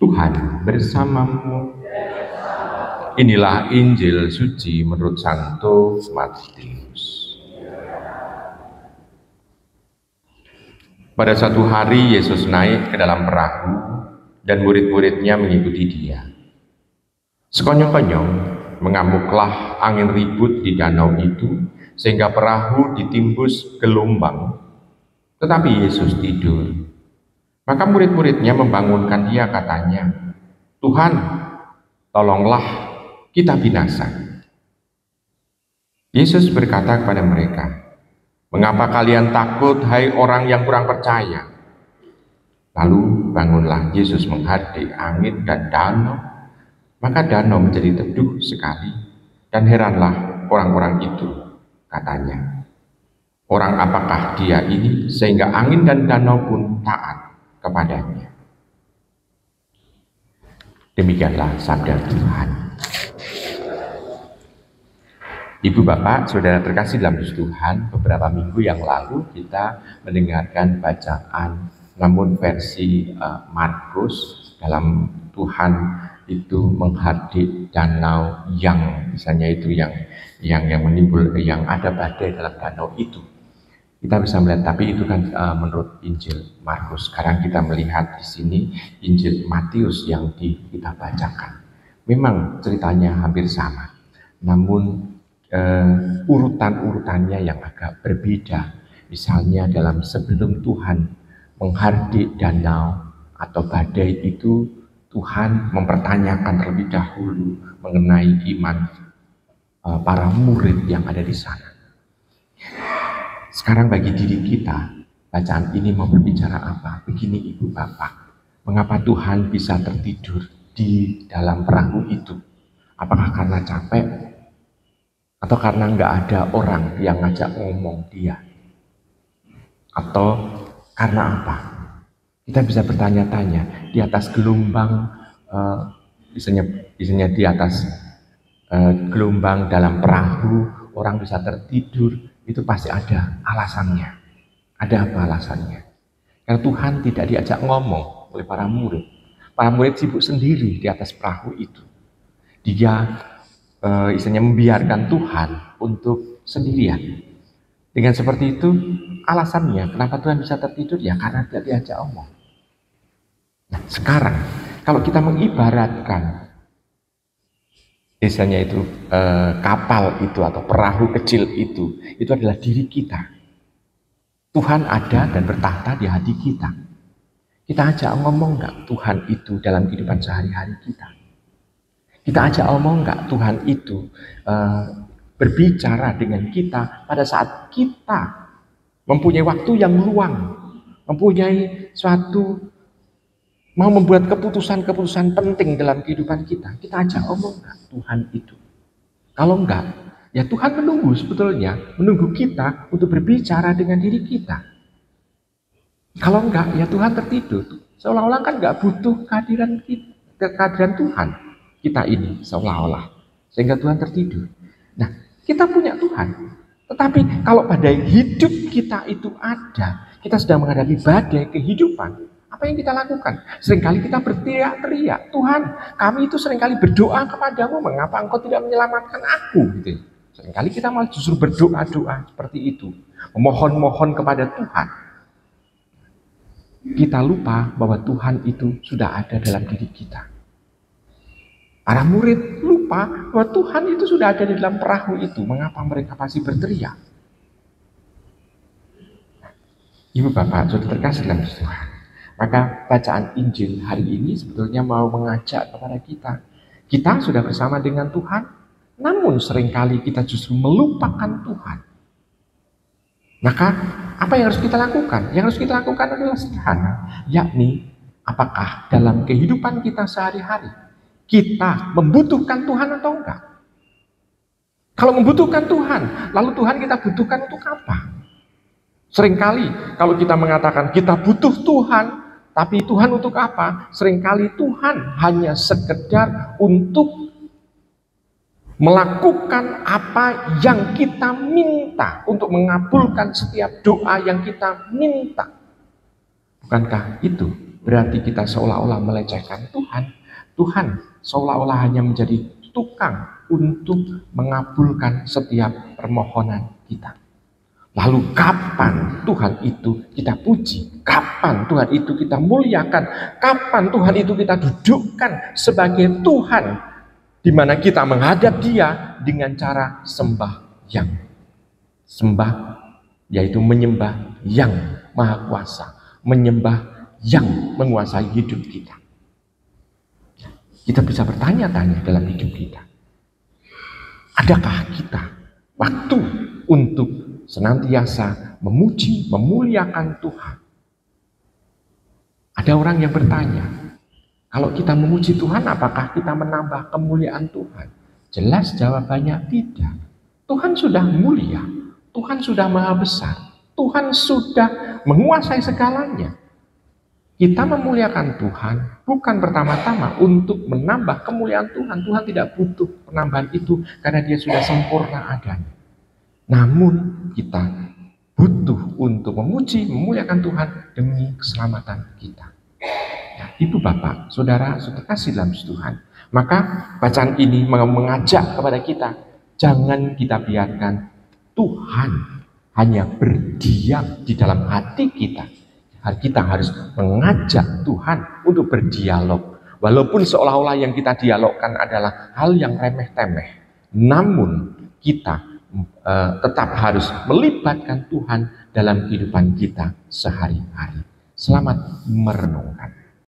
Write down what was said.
Tuhan bersamamu. Inilah Injil suci menurut Santo Matius. Pada suatu hari Yesus naik ke dalam perahu dan murid-muridnya mengikuti dia. Sekonyong-konyong mengamuklah angin ribut di danau itu sehingga perahu ditimbus gelombang. Tetapi Yesus tidur. Maka murid-muridnya membangunkan dia, katanya, "Tuhan, tolonglah, kita binasa." Yesus berkata kepada mereka, "Mengapa kalian takut, hai orang yang kurang percaya?" Lalu bangunlah Yesus menghardik angin dan danau, maka danau menjadi teduh sekali, dan heranlah orang-orang itu, katanya, "Orang apakah dia ini sehingga angin dan danau pun taat kepadanya?" Demikianlah sabda Tuhan. Ibu, Bapak, Saudara terkasih dalam Tuhan, beberapa minggu yang lalu kita mendengarkan bacaan, namun versi Markus, dalam Tuhan itu menghardik danau yang misalnya itu yang menimbul, yang ada badai dalam danau itu. Kita bisa melihat, tapi itu kan menurut Injil Markus. Sekarang kita melihat di sini Injil Matius yang kita bacakan. Memang ceritanya hampir sama, namun urutan-urutannya yang agak berbeda. Misalnya dalam sebelum Tuhan menghardik danau atau badai itu, Tuhan mempertanyakan terlebih dahulu mengenai iman para murid yang ada di sana. Sekarang bagi diri kita, bacaan ini mau berbicara apa? Begini Ibu Bapak, mengapa Tuhan bisa tertidur di dalam perahu itu? Apakah karena capek? Atau karena nggak ada orang yang ngajak ngomong dia? Atau karena apa? Kita bisa bertanya-tanya, di atas gelombang, misalnya di atas gelombang dalam perahu, orang bisa tertidur, itu pasti ada alasannya. Ada apa alasannya? Karena Tuhan tidak diajak ngomong oleh para murid. Para murid sibuk sendiri di atas perahu itu. Dia membiarkan Tuhan untuk sendirian. Dengan seperti itu, alasannya kenapa Tuhan bisa tertidur, ya karena tidak diajak omong. Nah, sekarang kalau kita mengibaratkan misalnya itu kapal itu atau perahu kecil itu adalah diri kita. Tuhan ada dan bertahta di hati kita. Kita ajak ngomong nggak Tuhan itu dalam kehidupan sehari-hari kita? Kita ajak omong nggak Tuhan itu berbicara dengan kita pada saat kita mempunyai waktu yang luang, mempunyai suatu mau membuat keputusan-keputusan penting dalam kehidupan kita. Kita ajak omong nggak Tuhan itu? Kalau enggak, ya Tuhan menunggu sebetulnya, menunggu kita untuk berbicara dengan diri kita. Kalau enggak, ya Tuhan tertidur. Seolah-olah kan nggak butuh kehadiran Tuhan. Kita ini seolah-olah, sehingga Tuhan tertidur. Nah, kita punya Tuhan, tetapi kalau badai hidup kita itu ada, kita sedang menghadapi badai kehidupan, apa yang kita lakukan? Seringkali kita berteriak-teriak, "Tuhan, kami itu seringkali berdoa kepadamu, mengapa engkau tidak menyelamatkan aku?" Gitu. Seringkali kita malah justru berdoa-doa seperti itu, memohon-mohon kepada Tuhan. Kita lupa bahwa Tuhan itu sudah ada dalam diri kita. Para murid lupa bahwa Tuhan itu sudah ada di dalam perahu itu. Mengapa mereka masih berteriak? Ibu Bapak, sudah terkasih dalam Tuhan. Maka bacaan Injil hari ini sebetulnya mau mengajak kepada kita. Kita sudah bersama dengan Tuhan, namun seringkali kita justru melupakan Tuhan. Maka apa yang harus kita lakukan? Yang harus kita lakukan adalah sederhana, yakni apakah dalam kehidupan kita sehari-hari kita membutuhkan Tuhan atau enggak? Kalau membutuhkan Tuhan, lalu Tuhan kita butuhkan untuk apa? Seringkali kalau kita mengatakan kita butuh Tuhan, tapi Tuhan untuk apa? Seringkali Tuhan hanya sekedar untuk melakukan apa yang kita minta, untuk mengabulkan setiap doa yang kita minta. Bukankah itu berarti kita seolah-olah melecehkan Tuhan. Tuhan seolah-olah hanya menjadi tukang untuk mengabulkan setiap permohonan kita. Lalu kapan Tuhan itu kita puji? Kapan Tuhan itu kita muliakan? Kapan Tuhan itu kita dudukkan sebagai Tuhan, di mana kita menghadap Dia dengan cara sembahyang. Sembah yaitu menyembah yang Maha Kuasa, menyembah yang menguasai hidup kita. Kita bisa bertanya-tanya dalam hidup kita, adakah kita waktu untuk senantiasa memuji, memuliakan Tuhan? Ada orang yang bertanya, kalau kita memuji Tuhan, apakah kita menambah kemuliaan Tuhan? Jelas jawabannya tidak. Tuhan sudah mulia, Tuhan sudah maha besar, Tuhan sudah menguasai segalanya. Kita memuliakan Tuhan bukan pertama-tama untuk menambah kemuliaan Tuhan. Tuhan tidak butuh penambahan itu karena Dia sudah sempurna adanya. Namun kita butuh untuk memuji, memuliakan Tuhan demi keselamatan kita. Ya, Ibu Bapak, Saudara, saudara kasih dalam Tuhan. Maka bacaan ini mengajak kepada kita, jangan kita biarkan Tuhan hanya berdiam di dalam hati kita. Kita harus mengajak Tuhan untuk berdialog. Walaupun seolah-olah yang kita dialogkan adalah hal yang remeh-temeh, namun kita tetap harus melibatkan Tuhan dalam kehidupan kita sehari-hari. Selamat merenungkan.